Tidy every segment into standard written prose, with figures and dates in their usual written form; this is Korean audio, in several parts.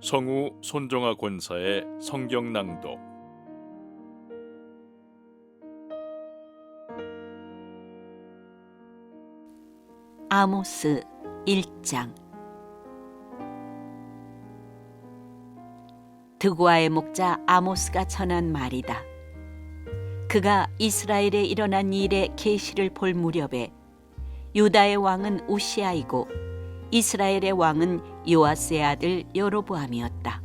성우 손정아 권사의 성경 낭독. 아모스 1장. 드고아의 목자 아모스가 전한 말이다. 그가 이스라엘에 일어난 일의 계시를 볼 무렵에 유다의 왕은 우시아이고 이스라엘의 왕은 요아스의 아들 여로보암이었다.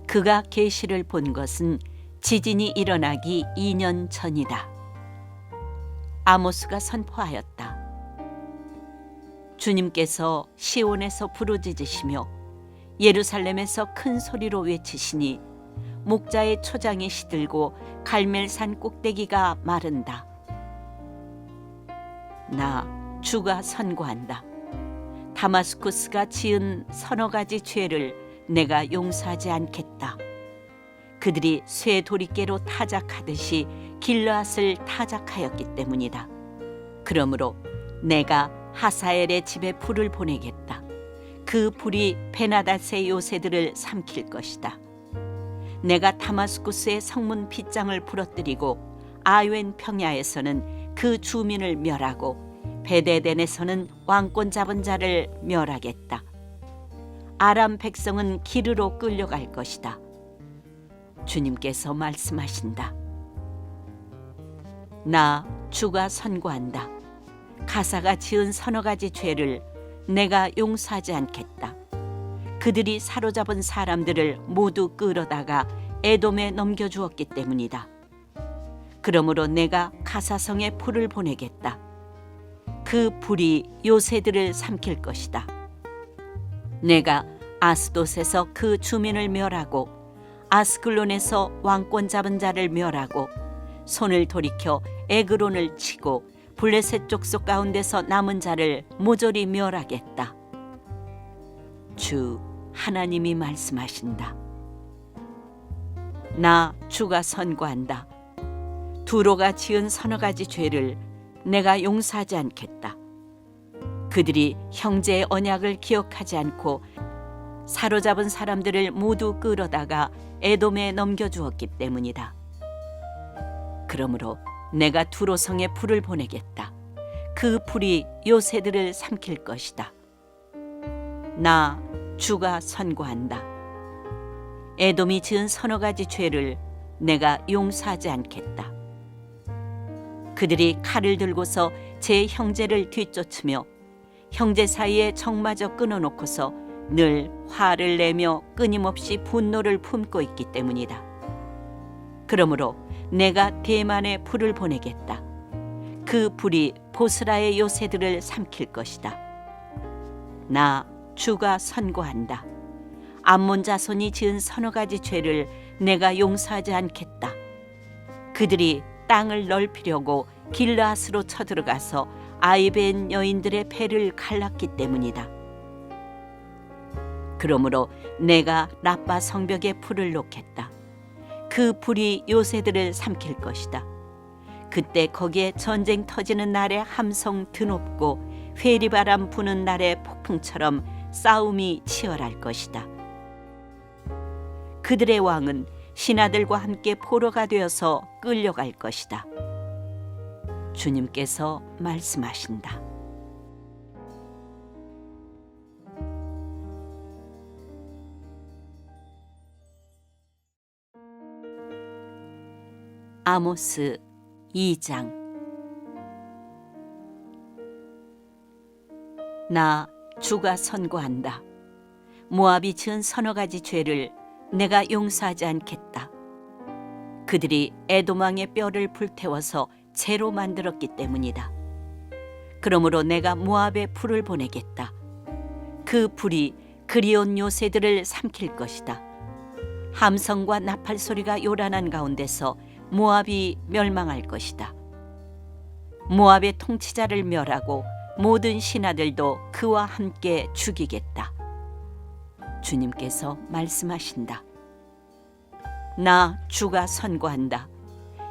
그가 계시를 본 것은 지진이 일어나기 2년 전이다. 아모스가 선포하였다. 주님께서 시온에서 부르짖으시며 예루살렘에서 큰 소리로 외치시니 목자의 초장이 시들고 갈멜산 꼭대기가 마른다. 나 주가 선고한다. 다마스쿠스가 지은 서너 가지 죄를 내가 용서하지 않겠다. 그들이 쇠 도리깨로 타작하듯이 길르앗을 타작하였기 때문이다. 그러므로 내가 하사엘의 집에 불을 보내겠다. 그 불이 베나닷의 요새들을 삼킬 것이다. 내가 다마스쿠스의 성문 빗장을 부러뜨리고 아웬 평야에서는 그 주민을 멸하고 베데덴에서는 왕권 잡은 자를 멸하겠다. 아람 백성은 기르로 끌려갈 것이다. 주님께서 말씀하신다. 나 주가 선고한다. 가사가 지은 서너 가지 죄를 내가 용서하지 않겠다. 그들이 사로잡은 사람들을 모두 끌어다가 에돔에 넘겨주었기 때문이다. 그러므로 내가 가사성에 불을 보내겠다. 그 불이 요새들을 삼킬 것이다. 내가 아스돗에서 그 주민을 멸하고 아스글론에서 왕권 잡은 자를 멸하고 손을 돌이켜 에그론을 치고 블레셋 족속 가운데서 남은 자를 모조리 멸하겠다. 주 하나님이 말씀하신다. 나 주가 선고한다. 두로가 지은 서너 가지 죄를 내가 용서하지 않겠다. 그들이 형제의 언약을 기억하지 않고 사로잡은 사람들을 모두 끌어다가 에돔에 넘겨주었기 때문이다. 그러므로 내가 두로성에 불을 보내겠다. 그 불이 요새들을 삼킬 것이다. 나 주가 선고한다. 에돔이 지은 서너 가지 죄를 내가 용서하지 않겠다. 그들이 칼을 들고서 제 형제를 뒤쫓으며 형제 사이에 정마저 끊어놓고서 늘 화를 내며 끊임없이 분노를 품고 있기 때문이다. 그러므로 내가 대만에 불을 보내겠다. 그 불이 보스라의 요새들을 삼킬 것이다. 나 주가 선고한다. 암몬 자손이 지은 서너 가지 죄를 내가 용서하지 않겠다. 그들이 땅을 넓히려고 길르앗으로 쳐들어가서 아이벤 여인들의 배를 갈랐기 때문이다. 그러므로 내가 라빠 성벽에 불을 놓겠다. 그 불이 요새들을 삼킬 것이다. 그때 거기에 전쟁 터지는 날에 함성 드높고 회리바람 부는 날의 폭풍처럼 싸움이 치열할 것이다. 그들의 왕은 신하들과 함께 포로가 되어서 끌려갈 것이다. 주님께서 말씀하신다. 아모스 2장. 나 주가 선고한다. 모압이 지은 서너 가지 죄를 내가 용서하지 않겠다. 그들이 에돔 왕의 뼈를 불태워서 재로 만들었기 때문이다. 그러므로 내가 모압에 불을 보내겠다. 그 불이 그리온 요새들을 삼킬 것이다. 함성과 나팔 소리가 요란한 가운데서 모압이 멸망할 것이다. 모압의 통치자를 멸하고 모든 신하들도 그와 함께 죽이겠다. 주님께서 말씀하신다. 나 주가 선고한다.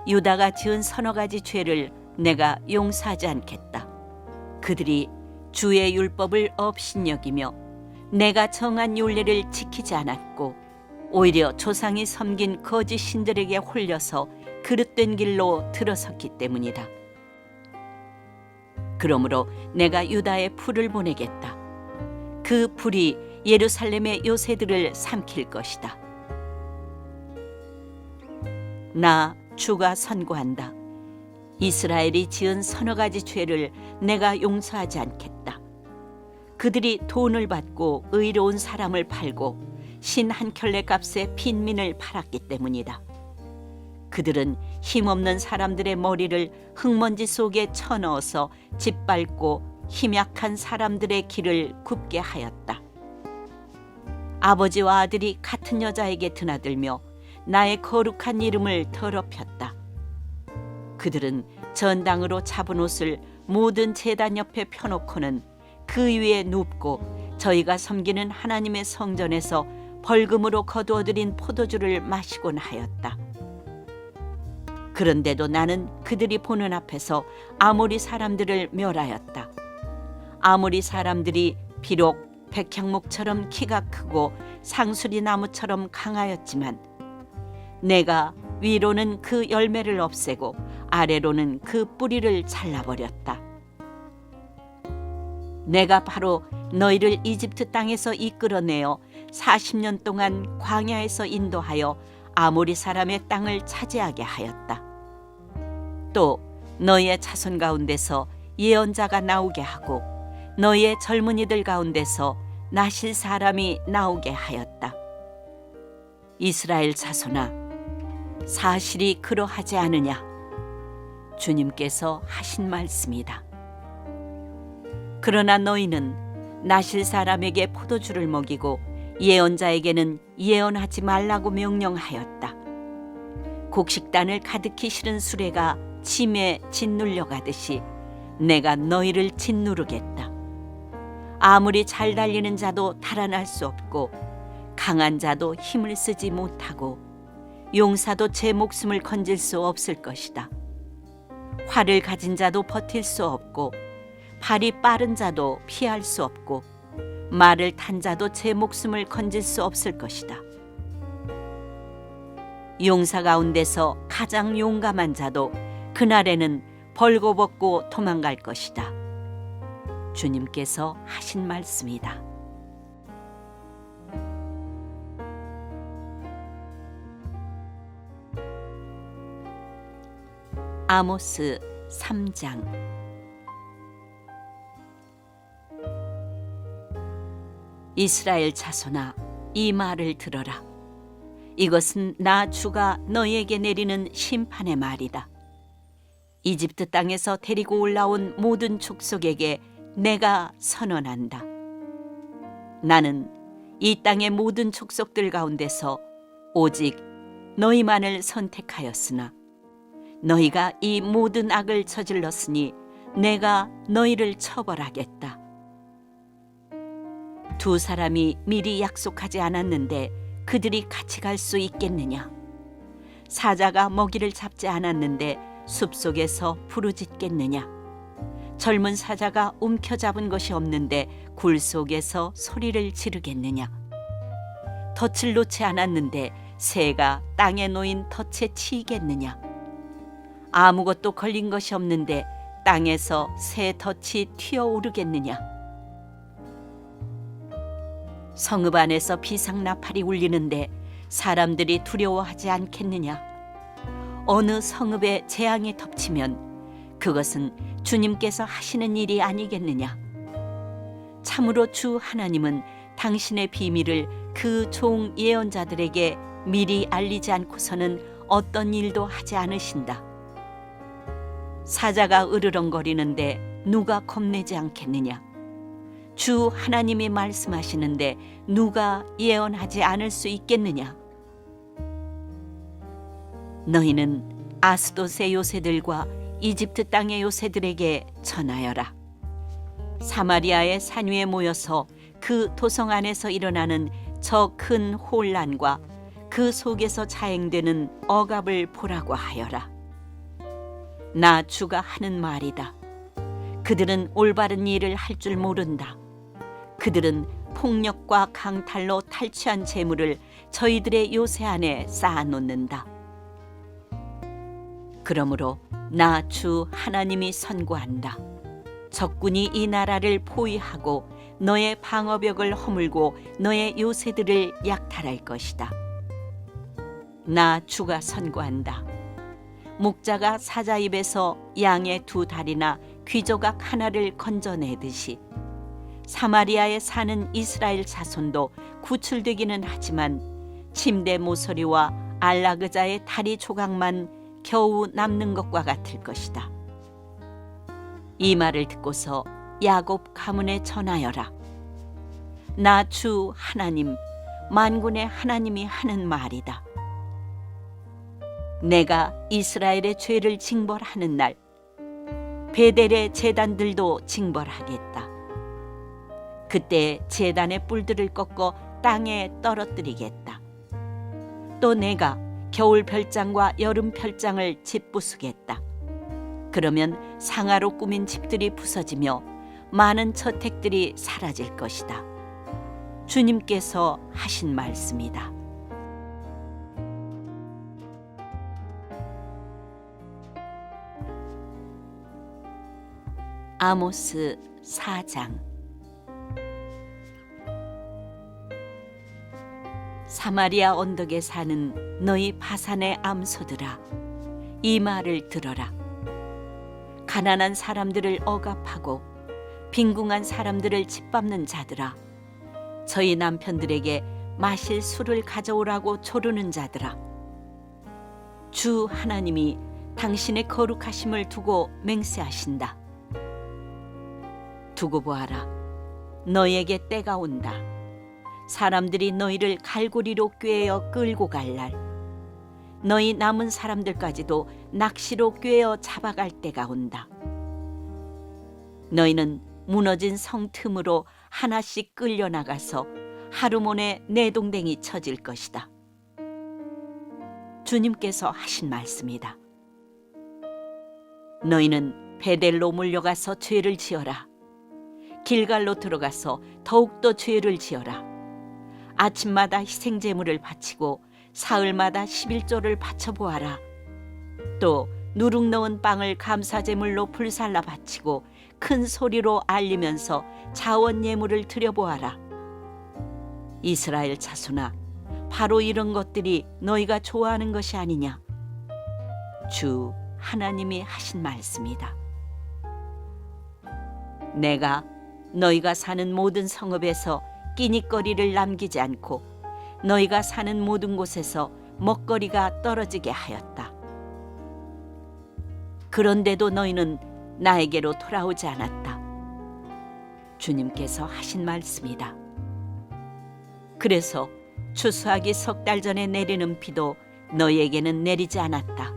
유다가 지은 서너 가지 죄를 내가 용서하지 않겠다. 그들이 주의 율법을 업신여기며 내가 정한 율례를 지키지 않았고 오히려 조상이 섬긴 거짓 신들에게 홀려서 그릇된 길로 들어섰기 때문이다. 그러므로 내가 유다에 불을 보내겠다. 그 불이 예루살렘의 요새들을 삼킬 것이다. 나 주가 선고한다. 이스라엘이 지은 서너 가지 죄를 내가 용서하지 않겠다. 그들이 돈을 받고 의로운 사람을 팔고 신 한 켤레 값에 빈민을 팔았기 때문이다. 그들은 힘없는 사람들의 머리를 흙먼지 속에 쳐넣어서 짓밟고 힘약한 사람들의 길을 굽게 하였다. 아버지와 아들이 같은 여자에게 드나들며 나의 거룩한 이름을 더럽혔다. 그들은 전당으로 잡은 옷을 모든 제단 옆에 펴놓고는 그 위에 눕고 저희가 섬기는 하나님의 성전에서 벌금으로 거두어들인 포도주를 마시곤 하였다. 그런데도 나는 그들이 보는 앞에서 아모리 사람들을 멸하였다. 아모리 사람들이 비록 백향목처럼 키가 크고 상수리 나무처럼 강하였지만 내가 위로는 그 열매를 없애고 아래로는 그 뿌리를 잘라버렸다. 내가 바로 너희를 이집트 땅에서 이끌어내어 40년 동안 광야에서 인도하여 아모리 사람의 땅을 차지하게 하였다. 또 너희의 자손 가운데서 예언자가 나오게 하고 너희의 젊은이들 가운데서 나실 사람이 나오게 하였다. 이스라엘 자손아, 사실이 그러하지 않으냐? 주님께서 하신 말씀이다. 그러나 너희는 나실 사람에게 포도주를 먹이고 예언자에게는 예언하지 말라고 명령하였다. 곡식단을 가득히 실은 수레가 짐에 짓눌려 가듯이 내가 너희를 짓누르겠다. 아무리 잘 달리는 자도 달아날 수 없고 강한 자도 힘을 쓰지 못하고 용사도 제 목숨을 건질 수 없을 것이다. 활을 가진 자도 버틸 수 없고 발이 빠른 자도 피할 수 없고 말을 탄 자도 제 목숨을 건질 수 없을 것이다. 용사 가운데서 가장 용감한 자도 그날에는 벌거벗고 도망갈 것이다. 주님께서 하신 말씀이다. 아모스 3장. 이스라엘 자손아, 이 말을 들어라. 이것은 나 주가 너희에게 내리는 심판의 말이다. 이집트 땅에서 데리고 올라온 모든 족속에게 내가 선언한다. 나는 이 땅의 모든 족속들 가운데서 오직 너희만을 선택하였으나 너희가 이 모든 악을 저질렀으니 내가 너희를 처벌하겠다. 두 사람이 미리 약속하지 않았는데 그들이 같이 갈 수 있겠느냐? 사자가 먹이를 잡지 않았는데 숲속에서 부르짖겠느냐? 젊은 사자가 움켜잡은 것이 없는데 굴 속에서 소리를 지르겠느냐? 덫을 놓지 않았는데 새가 땅에 놓인 덫에 치이겠느냐? 아무것도 걸린 것이 없는데 땅에서 새 덫이 튀어오르겠느냐? 성읍 안에서 비상나팔이 울리는데 사람들이 두려워하지 않겠느냐? 어느 성읍에 재앙이 덮치면 그것은 주님께서 하시는 일이 아니겠느냐? 참으로 주 하나님은 당신의 비밀을 그 종 예언자들에게 미리 알리지 않고서는 어떤 일도 하지 않으신다. 사자가 으르렁거리는데 누가 겁내지 않겠느냐? 주 하나님이 말씀하시는데 누가 예언하지 않을 수 있겠느냐? 너희는 아스돗의 요새들과 이집트 땅의 요새들에게 전하여라. 사마리아의 산 위에 모여서 그 도성 안에서 일어나는 저 큰 혼란과 그 속에서 자행되는 억압을 보라고 하여라. 나 주가 하는 말이다. 그들은 올바른 일을 할 줄 모른다. 그들은 폭력과 강탈로 탈취한 재물을 저희들의 요새 안에 쌓아놓는다. 그러므로 나 주 하나님이 선고한다. 적군이 이 나라를 포위하고 너의 방어벽을 허물고 너의 요새들을 약탈할 것이다. 나 주가 선고한다. 목자가 사자 입에서 양의 두 다리나 귀조각 하나를 건져내듯이 사마리아에 사는 이스라엘 자손도 구출되기는 하지만 침대 모서리와 알라그자의 다리 조각만 겨우 남는 것과 같을 것이다. 이 말을 듣고서 야곱 가문에 전하여라. 나 주 하나님 만군의 하나님이 하는 말이다. 내가 이스라엘의 죄를 징벌하는 날 베델의 제단들도 징벌하겠다. 그때 제단의 뿔들을 꺾어 땅에 떨어뜨리겠다. 또 내가 겨울 별장과 여름 별장을 짓부수겠다. 그러면 상아로 꾸민 집들이 부서지며 많은 저택들이 사라질 것이다. 주님께서 하신 말씀이다. 아모스 4장. 사마리아 언덕에 사는 너희 바산의 암소들아, 이 말을 들어라. 가난한 사람들을 억압하고 빈궁한 사람들을 짓밟는 자들아, 저희 남편들에게 마실 술을 가져오라고 조르는 자들아, 주 하나님이 당신의 거룩하심을 두고 맹세하신다. 두고 보아라. 너희에게 때가 온다. 사람들이 너희를 갈고리로 꿰어 끌고 갈 날, 너희 남은 사람들까지도 낚시로 꿰어 잡아갈 때가 온다. 너희는 무너진 성 틈으로 하나씩 끌려나가서 하루몬에 내동댕이 쳐질 것이다. 주님께서 하신 말씀이다. 너희는 베델로 몰려가서 죄를 지어라. 길갈로 들어가서 더욱더 죄를 지어라. 아침마다 희생제물을 바치고 사흘마다 11조를 바쳐보아라. 또 누룩 넣은 빵을 감사제물로 불살라 바치고 큰 소리로 알리면서 자원 예물을 드려보아라. 이스라엘 자손아, 바로 이런 것들이 너희가 좋아하는 것이 아니냐? 주 하나님이 하신 말씀이다. 내가 너희가 사는 모든 성읍에서 끼니거리를 남기지 않고 너희가 사는 모든 곳에서 먹거리가 떨어지게 하였다. 그런데도 너희는 나에게로 돌아오지 않았다. 주님께서 하신 말씀이다. 그래서 추수하기 3달 전에 내리는 비도 너희에게는 내리지 않았다.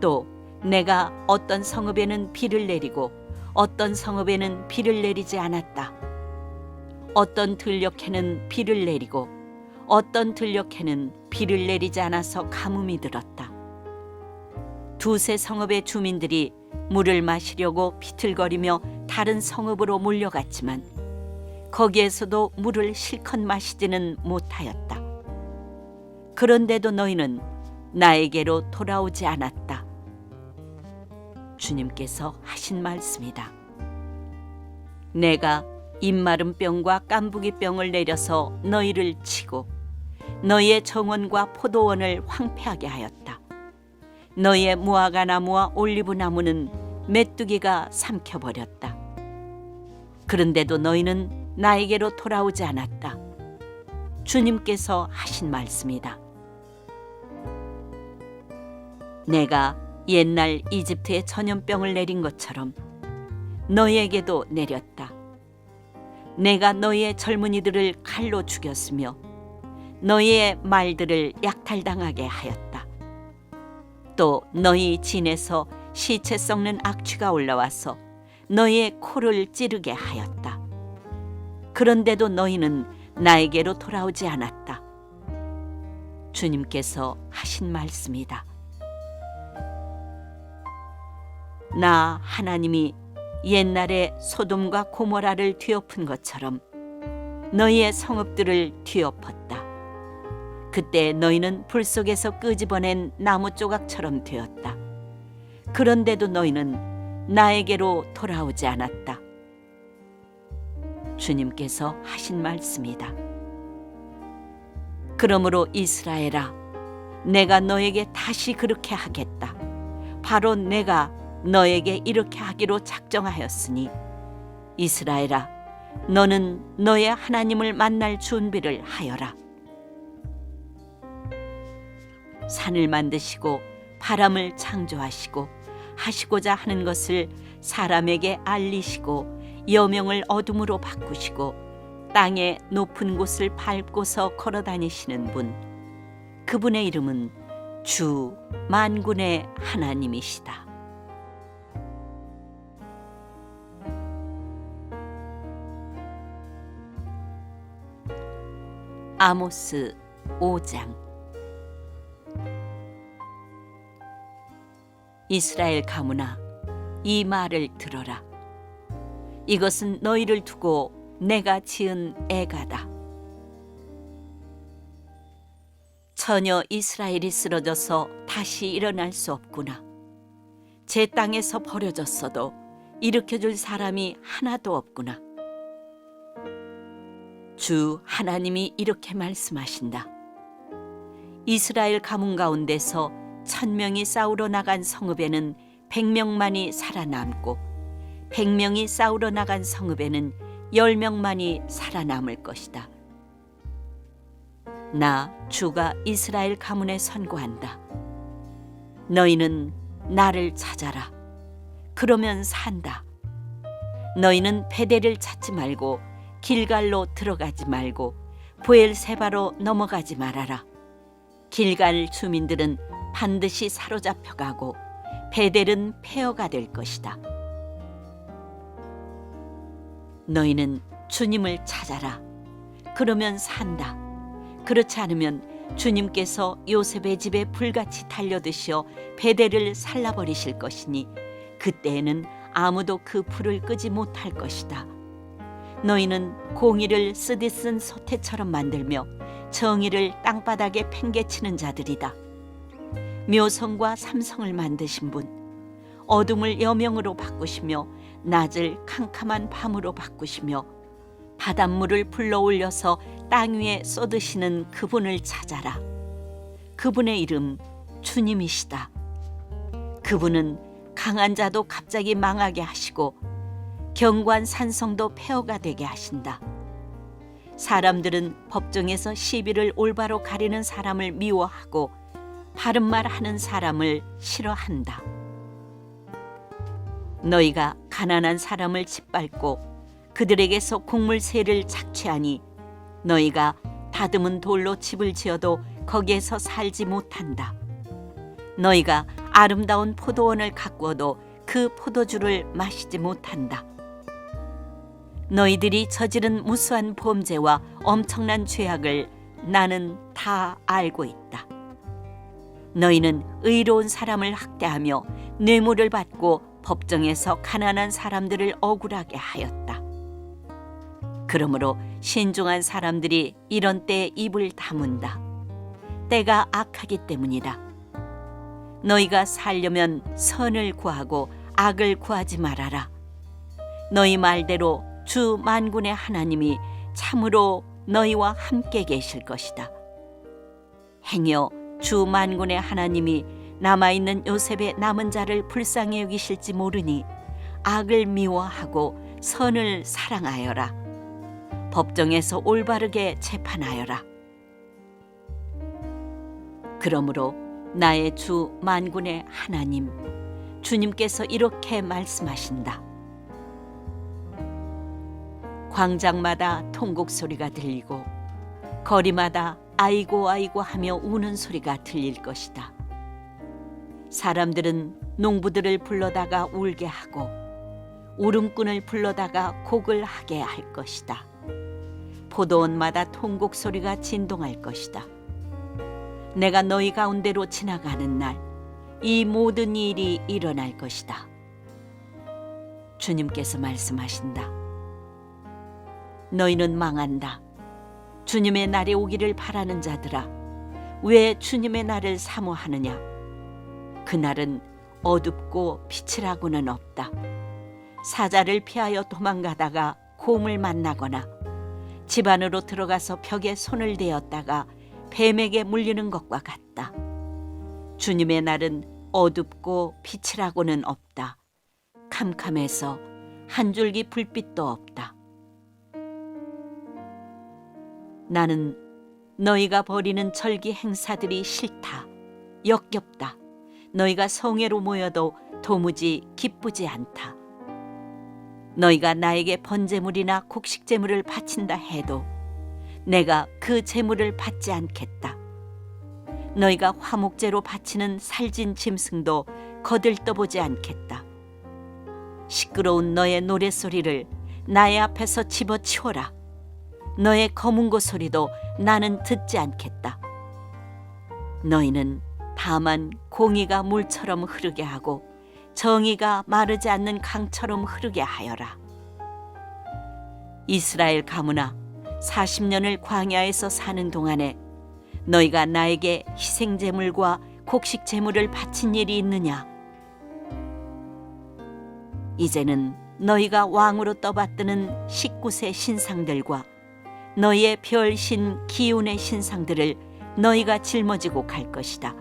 또 내가 어떤 성읍에는 비를 내리고 어떤 성읍에는 비를 내리지 않았다. 어떤 들녘에는 비를 내리고 어떤 들녘에는 비를 내리지 않아서 가뭄이 들었다. 두세 성읍의 주민들이 물을 마시려고 비틀거리며 다른 성읍으로 몰려갔지만 거기에서도 물을 실컷 마시지는 못하였다. 그런데도 너희는 나에게로 돌아오지 않았다. 주님께서 하신 말씀이다. 내가 입마른 병과 깐부기 병을 내려서 너희를 치고 너희의 정원과 포도원을 황폐하게 하였다. 너희의 무화과 나무와 올리브 나무는 메뚜기가 삼켜버렸다. 그런데도 너희는 나에게로 돌아오지 않았다. 주님께서 하신 말씀이다. 내가 옛날 이집트에 전염병을 내린 것처럼 너희에게도 내렸다. 내가 너희의 젊은이들을 칼로 죽였으며 너희의 말들을 약탈당하게 하였다. 또 너희 진에서 시체 썩는 악취가 올라와서 너희의 코를 찌르게 하였다. 그런데도 너희는 나에게로 돌아오지 않았다. 주님께서 하신 말씀이다. 나 하나님이 옛날에 소돔과 고모라를 뒤엎은 것처럼 너희의 성읍들을 뒤엎었다. 그때 너희는 불 속에서 끄집어낸 나무 조각처럼 되었다. 그런데도 너희는 나에게로 돌아오지 않았다. 주님께서 하신 말씀이다. 그러므로 이스라엘아, 내가 너에게 다시 그렇게 하겠다. 바로 내가 너에게 이렇게 하기로 작정하였으니 이스라엘아, 너는 너의 하나님을 만날 준비를 하여라. 산을 만드시고 바람을 창조하시고 하시고자 하는 것을 사람에게 알리시고 여명을 어둠으로 바꾸시고 땅의 높은 곳을 밟고서 걸어다니시는 분, 그분의 이름은 주 만군의 하나님이시다. 아모스 5장. 이스라엘 가문아, 이 말을 들어라. 이것은 너희를 두고 내가 지은 애가다. 전혀 이스라엘이 쓰러져서 다시 일어날 수 없구나. 제 땅에서 버려졌어도 일으켜줄 사람이 하나도 없구나. 주 하나님이 이렇게 말씀하신다. 이스라엘 가문 가운데서 1000명이 싸우러 나간 성읍에는 100명만이 살아남고 100명이 싸우러 나간 성읍에는 10명만이 살아남을 것이다. 나 주가 이스라엘 가문에 선고한다. 너희는 나를 찾아라. 그러면 산다. 너희는 베델을 찾지 말고 길갈로 들어가지 말고 브엘세바로 넘어가지 말아라. 길갈 주민들은 반드시 사로잡혀가고 베델은 폐허가 될 것이다. 너희는 주님을 찾아라. 그러면 산다. 그렇지 않으면 주님께서 요셉의 집에 불같이 달려드시어 베델을 살라버리실 것이니 그때에는 아무도 그 불을 끄지 못할 것이다. 너희는 공의를 쓰디 쓴 소태처럼 만들며 정의를 땅바닥에 팽개치는 자들이다. 묘성과 삼성을 만드신 분, 어둠을 여명으로 바꾸시며 낮을 캄캄한 밤으로 바꾸시며 바닷물을 불러올려서 땅 위에 쏟으시는 그분을 찾아라. 그분의 이름 주님이시다. 그분은 강한 자도 갑자기 망하게 하시고 견고한 산성도 폐허가 되게 하신다. 사람들은 법정에서 시비를 올바로 가리는 사람을 미워하고 바른 말 하는 사람을 싫어한다. 너희가 가난한 사람을 짓밟고 그들에게서 곡물새를 착취하니 너희가 다듬은 돌로 집을 지어도 거기에서 살지 못한다. 너희가 아름다운 포도원을 가꾸어도 그 포도주를 마시지 못한다. 너희들이 저지른 무수한 범죄와 엄청난 죄악을 나는 다 알고 있다. 너희는 의로운 사람을 학대하며 뇌물을 받고 법정에서 가난한 사람들을 억울하게 하였다. 그러므로 신중한 사람들이 이런 때에 입을 다문다. 때가 악하기 때문이다. 너희가 살려면 선을 구하고 악을 구하지 말아라. 너희 말대로 주 만군의 하나님이 참으로 너희와 함께 계실 것이다. 행여 주 만군의 하나님이 남아있는 요셉의 남은 자를 불쌍히 여기실지 모르니 악을 미워하고 선을 사랑하여라. 법정에서 올바르게 재판하여라. 그러므로 나의 주 만군의 하나님 주님께서 이렇게 말씀하신다. 광장마다 통곡 소리가 들리고 거리마다 아이고 아이고 하며 우는 소리가 들릴 것이다. 사람들은 농부들을 불러다가 울게 하고 울음꾼을 불러다가 곡을 하게 할 것이다. 포도원마다 통곡 소리가 진동할 것이다. 내가 너희 가운데로 지나가는 날 이 모든 일이 일어날 것이다. 주님께서 말씀하신다. 너희는 망한다. 주님의 날이 오기를 바라는 자들아, 왜 주님의 날을 사모하느냐? 그날은 어둡고 빛이라고는 없다. 사자를 피하여 도망가다가 곰을 만나거나 집 안으로 들어가서 벽에 손을 대었다가 뱀에게 물리는 것과 같다. 주님의 날은 어둡고 빛이라고는 없다. 캄캄해서 한 줄기 불빛도 없다. 나는 너희가 벌이는 절기 행사들이 싫다. 역겹다. 너희가 성회로 모여도 도무지 기쁘지 않다. 너희가 나에게 번제물이나 곡식제물을 바친다 해도 내가 그 제물을 받지 않겠다. 너희가 화목제로 바치는 살진 짐승도 거들떠보지 않겠다. 시끄러운 너의 노랫소리를 나의 앞에서 집어치워라. 너의 거문고 소리도 나는 듣지 않겠다. 너희는 다만 공의가 물처럼 흐르게 하고 정의가 마르지 않는 강처럼 흐르게 하여라. 이스라엘 가문아, 40년을 광야에서 사는 동안에 너희가 나에게 희생제물과 곡식제물을 바친 일이 있느냐? 이제는 너희가 왕으로 떠받드는 19세 신상들과 너희의 별신 기운의 신상들을 너희가 짊어지고 갈 것이다.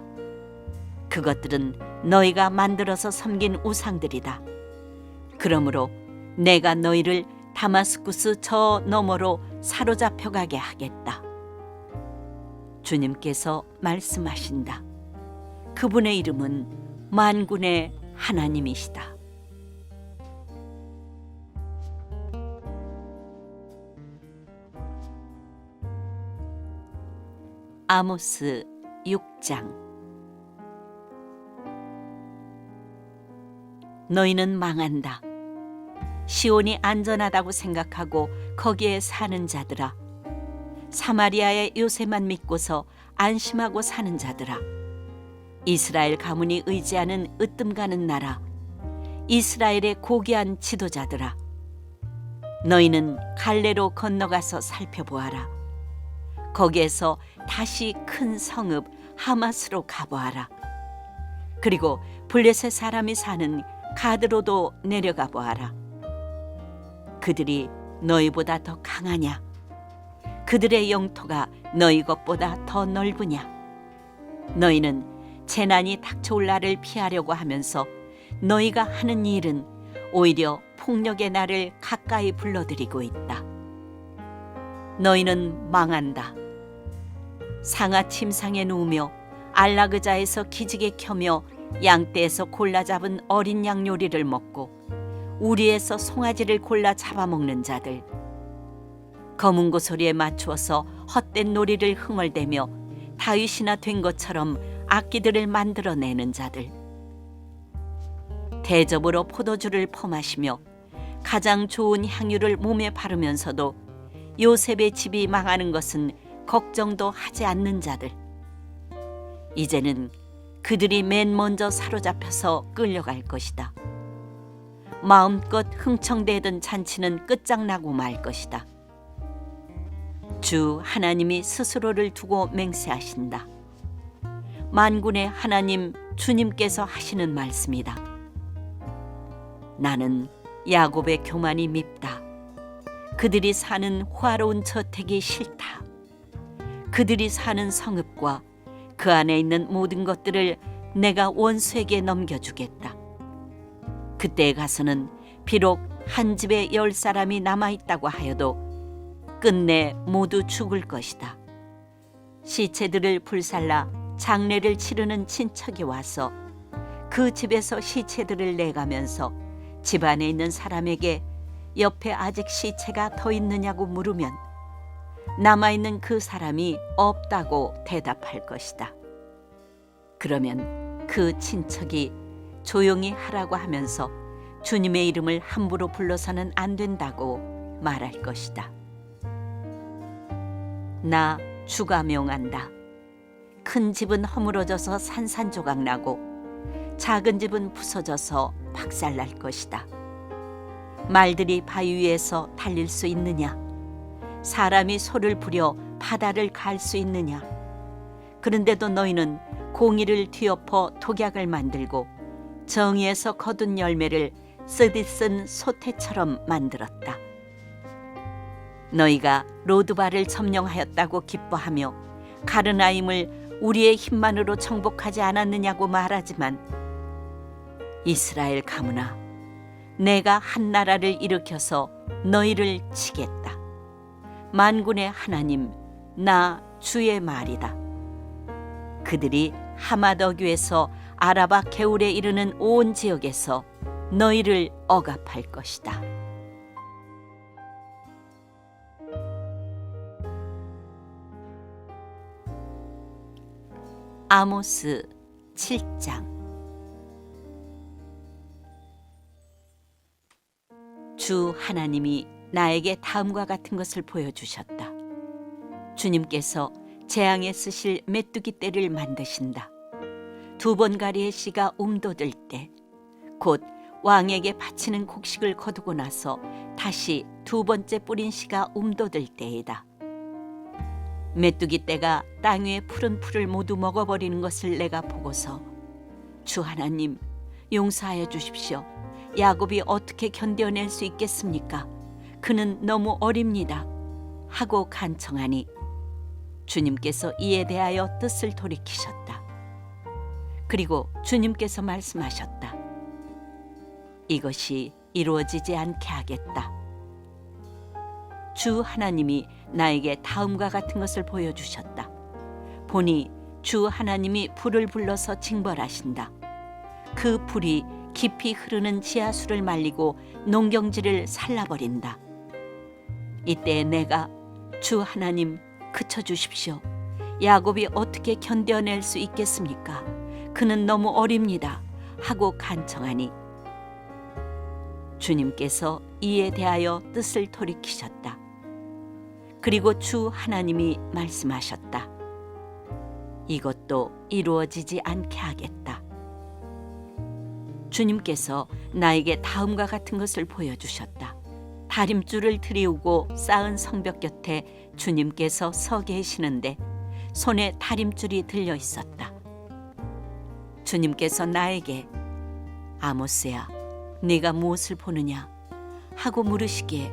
그것들은 너희가 만들어서 섬긴 우상들이다. 그러므로 내가 너희를 다마스쿠스 저 너머로 사로잡혀 가게 하겠다. 주님께서 말씀하신다. 그분의 이름은 만군의 하나님이시다. 아모스 6장. 너희는 망한다. 시온이 안전하다고 생각하고 거기에 사는 자들아, 사마리아의 요새만 믿고서 안심하고 사는 자들아, 이스라엘 가문이 의지하는 으뜸가는 나라, 이스라엘의 고귀한 지도자들아, 너희는 갈레로 건너가서 살펴보아라. 거기에서 다시 큰 성읍 하마스로 가보아라. 그리고 블레셋 사람이 사는 가드로도 내려가 보아라. 그들이 너희보다 더 강하냐? 그들의 영토가 너희 것보다 더 넓으냐? 너희는 재난이 닥쳐올 날을 피하려고 하면서 너희가 하는 일은 오히려 폭력의 날을 가까이 불러들이고 있다. 너희는 망한다. 상아 침상에 누우며 안락의자에서 기지개 켜며 양떼에서 골라 잡은 어린 양 요리를 먹고 우리에서 송아지를 골라 잡아먹는 자들, 거문고 소리에 맞추어서 헛된 놀이를 흥얼대며 다윗이나 된 것처럼 악기들을 만들어내는 자들, 대접으로 포도주를 퍼마시며 가장 좋은 향유를 몸에 바르면서도 요셉의 집이 망하는 것은 걱정도 하지 않는 자들, 이제는 그들이 맨 먼저 사로잡혀서 끌려갈 것이다. 마음껏 흥청대던 잔치는 끝장나고 말 것이다. 주 하나님이 스스로를 두고 맹세하신다. 만군의 하나님 주님께서 하시는 말씀이다. 나는 야곱의 교만이 밉다. 그들이 사는 화로운 저택이 싫다. 그들이 사는 성읍과 그 안에 있는 모든 것들을 내가 원수에게 넘겨주겠다. 그때에 가서는 비록 한 집에 10사람이 남아있다고 하여도 끝내 모두 죽을 것이다. 시체들을 불살라 장례를 치르는 친척이 와서 그 집에서 시체들을 내가면서 집 안에 있는 사람에게 옆에 아직 시체가 더 있느냐고 물으면 남아있는 그 사람이 없다고 대답할 것이다. 그러면 그 친척이 조용히 하라고 하면서 주님의 이름을 함부로 불러서는 안 된다고 말할 것이다. 나 주가 명한다. 큰 집은 허물어져서 산산조각 나고 작은 집은 부서져서 박살날 것이다. 말들이 바위 위에서 달릴 수 있느냐? 사람이 소를 부려 바다를 갈 수 있느냐? 그런데도 너희는 공의를 뒤엎어 독약을 만들고 정의에서 거둔 열매를 쓰디쓴 소태처럼 만들었다. 너희가 로드바를 점령하였다고 기뻐하며 가르나임을 우리의 힘만으로 정복하지 않았느냐고 말하지만 이스라엘 가문아, 내가 한 나라를 일으켜서 너희를 치겠다. 만군의 하나님 나 주의 말이다. 그들이 하마더교에서 아라바 게울에 이르는 온 지역에서 너희를 억압할 것이다. 아모스 7장. 주 하나님이 나에게 다음과 같은 것을 보여주셨다. 주님께서 재앙에 쓰실 메뚜기 떼를 만드신다. 2번가리의 씨가 움돋을 때, 곧 왕에게 바치는 곡식을 거두고 나서 다시 2번째 뿌린 씨가 움돋을 때이다. 메뚜기 떼가 땅 위의 푸른 풀을 모두 먹어버리는 것을 내가 보고서 주 하나님 용서하여 주십시오. 야곱이 어떻게 견뎌낼 수 있겠습니까? 그는 너무 어립니다. 하고 간청하니 주님께서 이에 대하여 뜻을 돌이키셨다. 그리고 주님께서 말씀하셨다. 이것이 이루어지지 않게 하겠다. 주 하나님이 나에게 다음과 같은 것을 보여주셨다. 보니 주 하나님이 불을 불러서 징벌하신다. 그 불이 깊이 흐르는 지하수를 말리고 농경지를 살라버린다. 이때 내가 주 하나님 그쳐주십시오. 야곱이 어떻게 견뎌낼 수 있겠습니까? 그는 너무 어립니다. 하고 간청하니 주님께서 이에 대하여 뜻을 돌이키셨다. 그리고 주 하나님이 말씀하셨다. 이것도 이루어지지 않게 하겠다. 주님께서 나에게 다음과 같은 것을 보여주셨다. 다림줄을 들이우고 쌓은 성벽 곁에 주님께서 서 계시는데 손에 다림줄이 들려 있었다. 주님께서 나에게 아모스야, 네가 무엇을 보느냐? 하고 물으시기에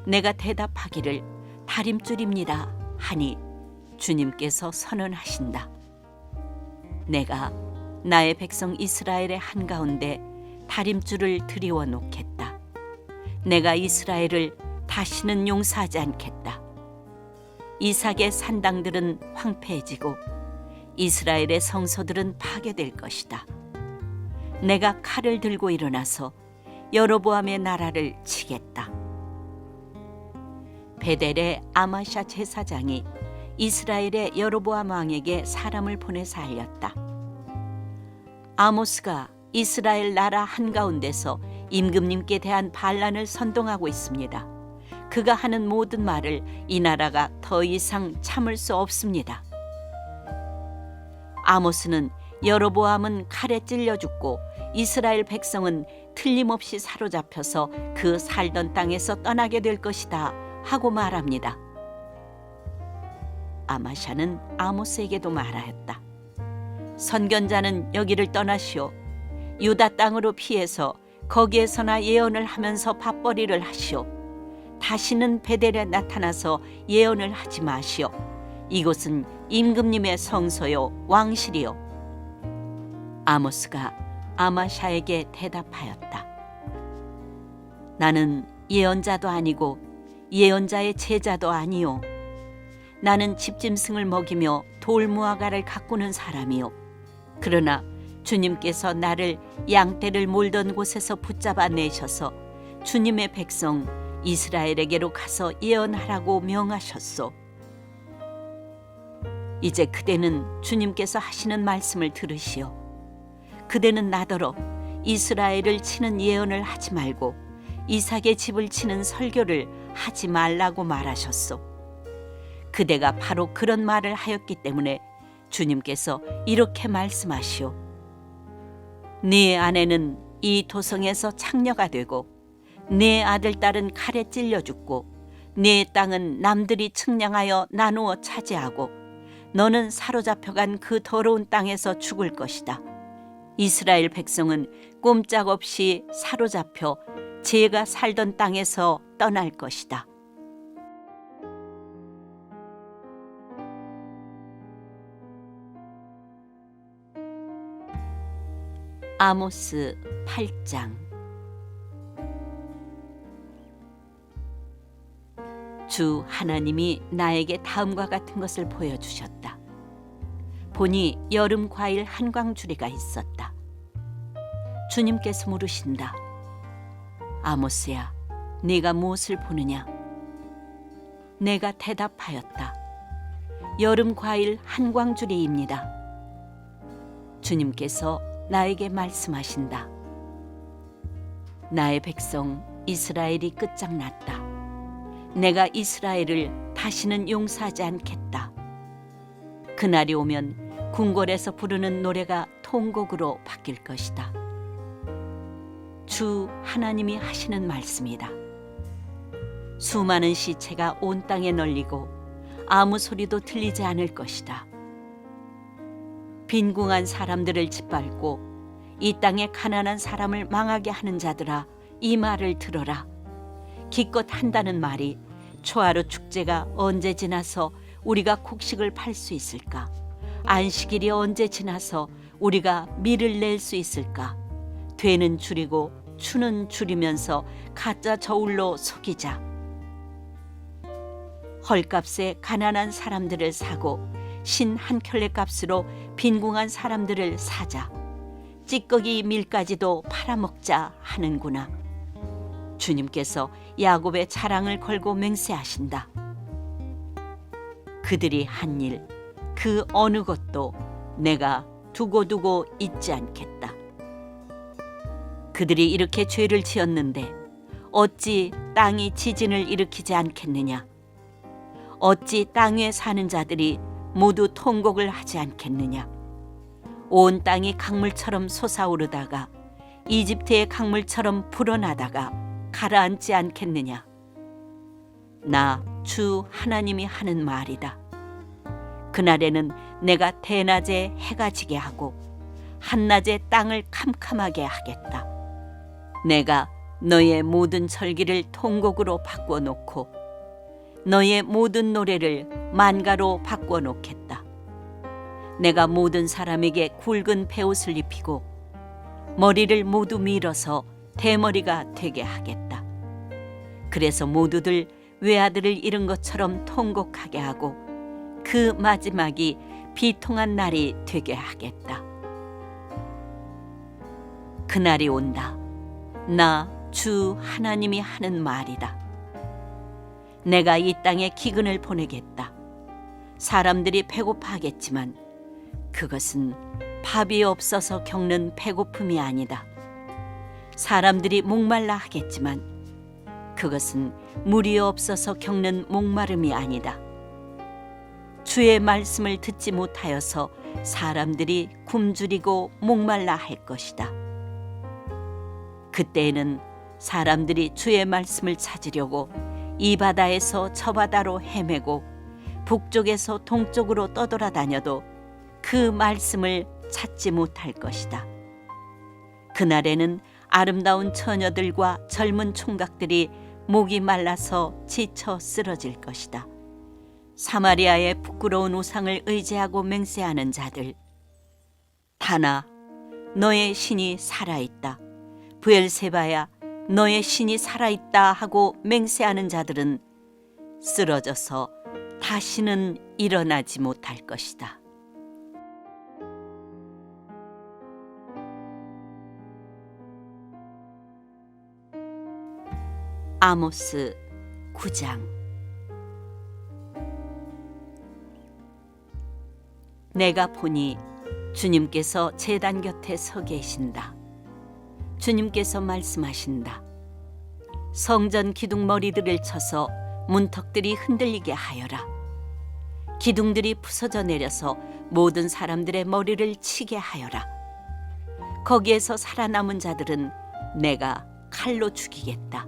내가 대답하기를 다림줄입니다 하니 주님께서 선언하신다. 내가 나의 백성 이스라엘의 한가운데 다림줄을 들이워 놓겠다. 내가 이스라엘을 다시는 용서하지 않겠다. 이삭의 산당들은 황폐해지고 이스라엘의 성소들은 파괴될 것이다. 내가 칼을 들고 일어나서 여로보암의 나라를 치겠다. 베델의 아마샤 제사장이 이스라엘의 여로보암 왕에게 사람을 보내서 알렸다. 아모스가 이스라엘 나라 한가운데서 임금님께 대한 반란을 선동하고 있습니다. 그가 하는 모든 말을 이 나라가 더 이상 참을 수 없습니다. 아모스는 여로보암은 칼에 찔려 죽고 이스라엘 백성은 틀림없이 사로잡혀서 그 살던 땅에서 떠나게 될 것이다 하고 말합니다. 아마샤는 아모스에게도 말하였다. 선견자는 여기를 떠나시오. 유다 땅으로 피해서 거기에서나 예언을 하면서 밥벌이를 하시오. 다시는 베델에 나타나서 예언을 하지 마시오. 이곳은 임금님의 성소요 왕실이요. 아모스가 아마샤에게 대답하였다. 나는 예언자도 아니고 예언자의 제자도 아니요. 나는 집짐승을 먹이며 돌무화과를 가꾸는 사람이요. 그러나 주님께서 나를 양떼를 몰던 곳에서 붙잡아 내셔서 주님의 백성 이스라엘에게로 가서 예언하라고 명하셨소. 이제 그대는 주님께서 하시는 말씀을 들으시오. 그대는 나더러 이스라엘을 치는 예언을 하지 말고 이삭의 집을 치는 설교를 하지 말라고 말하셨소. 그대가 바로 그런 말을 하였기 때문에 주님께서 이렇게 말씀하시오. 네 아내는 이 도성에서 창녀가 되고 네 아들 딸은 칼에 찔려 죽고 네 땅은 남들이 측량하여 나누어 차지하고 너는 사로잡혀간 그 더러운 땅에서 죽을 것이다. 이스라엘 백성은 꼼짝없이 사로잡혀 제가 살던 땅에서 떠날 것이다. 아모스 8장. 주 하나님이 나에게 다음과 같은 것을 보여주셨다. 보니 여름 과일 한광주리가 있었다. 주님께서 물으신다. 아모스야, 네가 무엇을 보느냐? 내가 대답하였다. 여름 과일 한광주리입니다. 주님께서 나에게 말씀하신다. 나의 백성 이스라엘이 끝장났다. 내가 이스라엘을 다시는 용서하지 않겠다. 그날이 오면 궁궐에서 부르는 노래가 통곡으로 바뀔 것이다. 주 하나님이 하시는 말씀이다. 수많은 시체가 온 땅에 널리고 아무 소리도 들리지 않을 것이다. 빈궁한 사람들을 짓밟고 이 땅에 가난한 사람을 망하게 하는 자들아, 이 말을 들어라. 기껏 한다는 말이 초하루 축제가 언제 지나서 우리가 곡식을 팔 수 있을까? 안식일이 언제 지나서 우리가 밀을 낼 수 있을까? 되는 줄이고 추는 줄이면서 가짜 저울로 속이자. 헐값에 가난한 사람들을 사고 신 한 켤레 값으로 빈궁한 사람들을 사자. 찌꺼기 밀까지도 팔아먹자 하는구나. 주님께서 야곱의 자랑을 걸고 맹세하신다. 그들이 한 일, 그 어느 것도 내가 두고두고 잊지 않겠다. 그들이 이렇게 죄를 지었는데 어찌 땅이 지진을 일으키지 않겠느냐? 어찌 땅 위에 사는 자들이 모두 통곡을 하지 않겠느냐? 온 땅이 강물처럼 솟아오르다가 이집트의 강물처럼 불어나다가 가라앉지 않겠느냐? 나 주 하나님이 하는 말이다. 그날에는 내가 대낮에 해가 지게 하고 한낮에 땅을 캄캄하게 하겠다. 내가 너의 모든 절기를 통곡으로 바꾸어 놓고 너의 모든 노래를 만가로 바꾸어 놓겠다. 내가 모든 사람에게 굵은 베옷을 입히고 머리를 모두 밀어서 대머리가 되게 하겠다. 그래서 모두들 외아들을 잃은 것처럼 통곡하게 하고 그 마지막이 비통한 날이 되게 하겠다. 그날이 온다. 나 주 하나님이 하는 말이다. 내가 이 땅에 기근을 보내겠다. 사람들이 배고파하겠지만 그것은 밥이 없어서 겪는 배고픔이 아니다. 사람들이 목말라 하겠지만 그것은 물이 없어서 겪는 목마름이 아니다. 주의 말씀을 듣지 못하여서 사람들이 굶주리고 목말라 할 것이다. 그때에는 사람들이 주의 말씀을 찾으려고 이 바다에서 저 바다로 헤매고 북쪽에서 동쪽으로 떠돌아다녀도 그 말씀을 찾지 못할 것이다. 그날에는 아름다운 처녀들과 젊은 총각들이 목이 말라서 지쳐 쓰러질 것이다. 사마리아의 부끄러운 우상을 의지하고 맹세하는 자들, 다나 너의 신이 살아있다. 브엘세바야 너의 신이 살아있다 하고 맹세하는 자들은 쓰러져서 다시는 일어나지 못할 것이다. 아모스 9장. 내가 보니 주님께서 제단 곁에 서 계신다. 주님께서 말씀하신다. 성전 기둥 머리들을 쳐서 문턱들이 흔들리게 하여라. 기둥들이 부서져 내려서 모든 사람들의 머리를 치게 하여라. 거기에서 살아남은 자들은 내가 칼로 죽이겠다.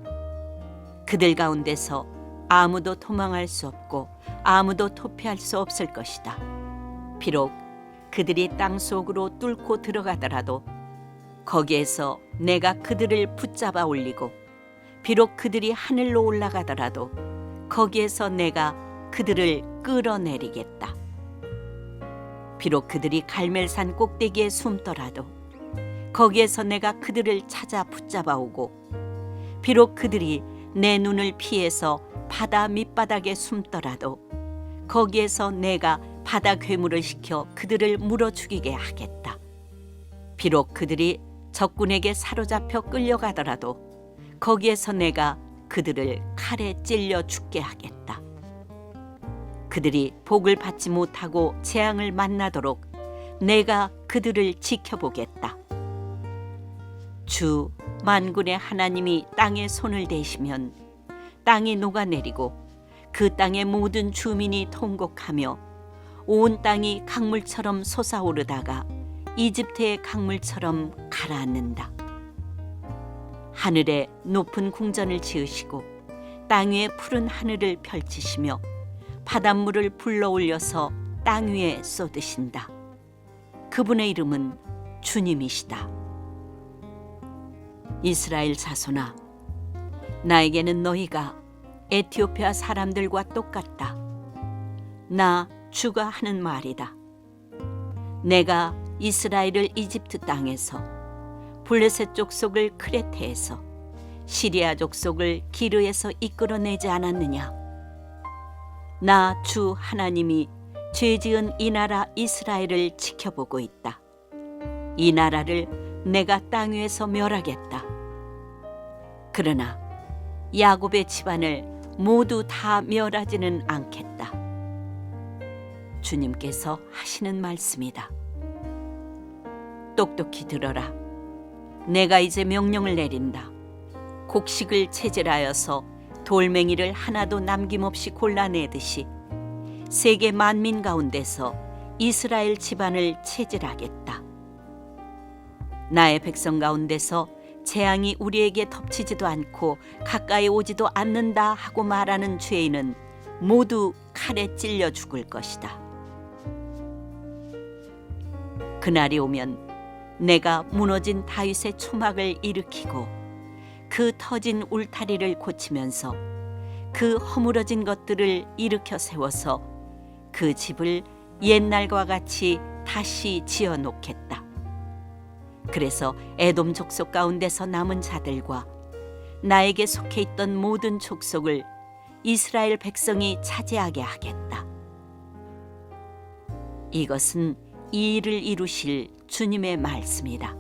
그들 가운데서 아무도 도망할 수 없고 아무도 도피할 수 없을 것이다. 비록 그들이 땅 속으로 뚫고 들어가더라도 거기에서 내가 그들을 붙잡아 올리고 비록 그들이 하늘로 올라가더라도 거기에서 내가 그들을 끌어내리겠다. 비록 그들이 갈멜산 꼭대기에 숨더라도 거기에서 내가 그들을 찾아 붙잡아 오고 비록 그들이 내 눈을 피해서 바다 밑바닥에 숨더라도 거기에서 내가 바다 괴물을 시켜 그들을 물어 죽이게 하겠다. 비록 그들이 적군에게 사로잡혀 끌려가더라도 거기에서 내가 그들을 칼에 찔려 죽게 하겠다. 그들이 복을 받지 못하고 재앙을 만나도록 내가 그들을 지켜보겠다. 주 만군의 하나님이 땅에 손을 대시면 땅이 녹아내리고 그 땅의 모든 주민이 통곡하며 온 땅이 강물처럼 솟아오르다가 이집트의 강물처럼 가라앉는다. 하늘에 높은 궁전을 지으시고 땅 위에 푸른 하늘을 펼치시며 바닷물을 불러올려서 땅 위에 쏟으신다. 그분의 이름은 주님이시다. 이스라엘 자손아, 나에게는 너희가 에티오피아 사람들과 똑같다. 나 주가 하는 말이다. 내가 이스라엘을 이집트 땅에서, 블레셋 족속을 크레테에서, 시리아 족속을 기르에서 이끌어내지 않았느냐? 나 주 하나님이 죄지은 이 나라 이스라엘을 지켜보고 있다. 이 나라를 내가 땅 위에서 멸하겠다. 그러나 야곱의 집안을 모두 다 멸하지는 않겠다. 주님께서 하시는 말씀이다. 똑똑히 들어라. 내가 이제 명령을 내린다. 곡식을 체질하여서 돌멩이를 하나도 남김없이 골라내듯이 세계 만민 가운데서 이스라엘 집안을 체질하겠다. 나의 백성 가운데서 재앙이 우리에게 덮치지도 않고 가까이 오지도 않는다 하고 말하는 죄인은 모두 칼에 찔려 죽을 것이다. 그날이 오면 내가 무너진 다윗의 초막을 일으키고 그 터진 울타리를 고치면서 그 허물어진 것들을 일으켜 세워서 그 집을 옛날과 같이 다시 지어 놓겠다. 그래서 에돔 족속 가운데서 남은 자들과 나에게 속해 있던 모든 족속을 이스라엘 백성이 차지하게 하겠다. 이것은 이 일을 이루실 주님의 말씀이다.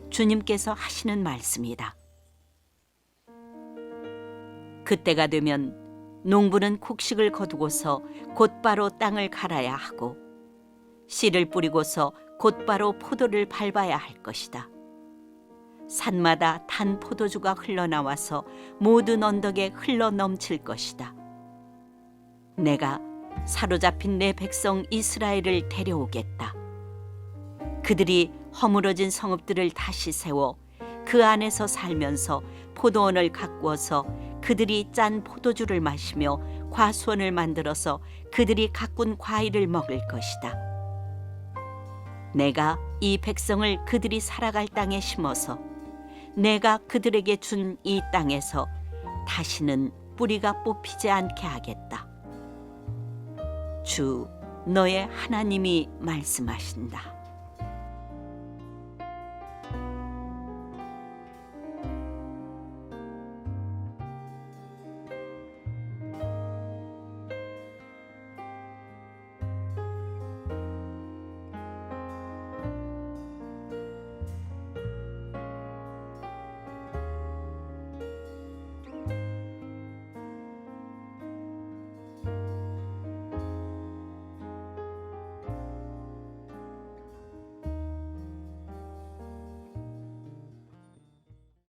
주님께서 하시는 말씀이다. 그때가 되면 농부는 곡식을 거두고서 곧바로 땅을 갈아야 하고 씨를 뿌리고서 곧바로 포도를 밟아야 할 것이다. 산마다 단 포도주가 흘러나와서 모든 언덕에 흘러 넘칠 것이다. 내가 사로잡힌 내 백성 이스라엘을 데려오겠다. 그들이 허물어진 성읍들을 다시 세워 그 안에서 살면서 포도원을 가꾸어서 그들이 짠 포도주를 마시며 과수원을 만들어서 그들이 가꾼 과일을 먹을 것이다. 내가 이 백성을 그들이 살아갈 땅에 심어서 내가 그들에게 준 이 땅에서 다시는 뿌리가 뽑히지 않게 하겠다. 주 너의 하나님이 말씀하신다.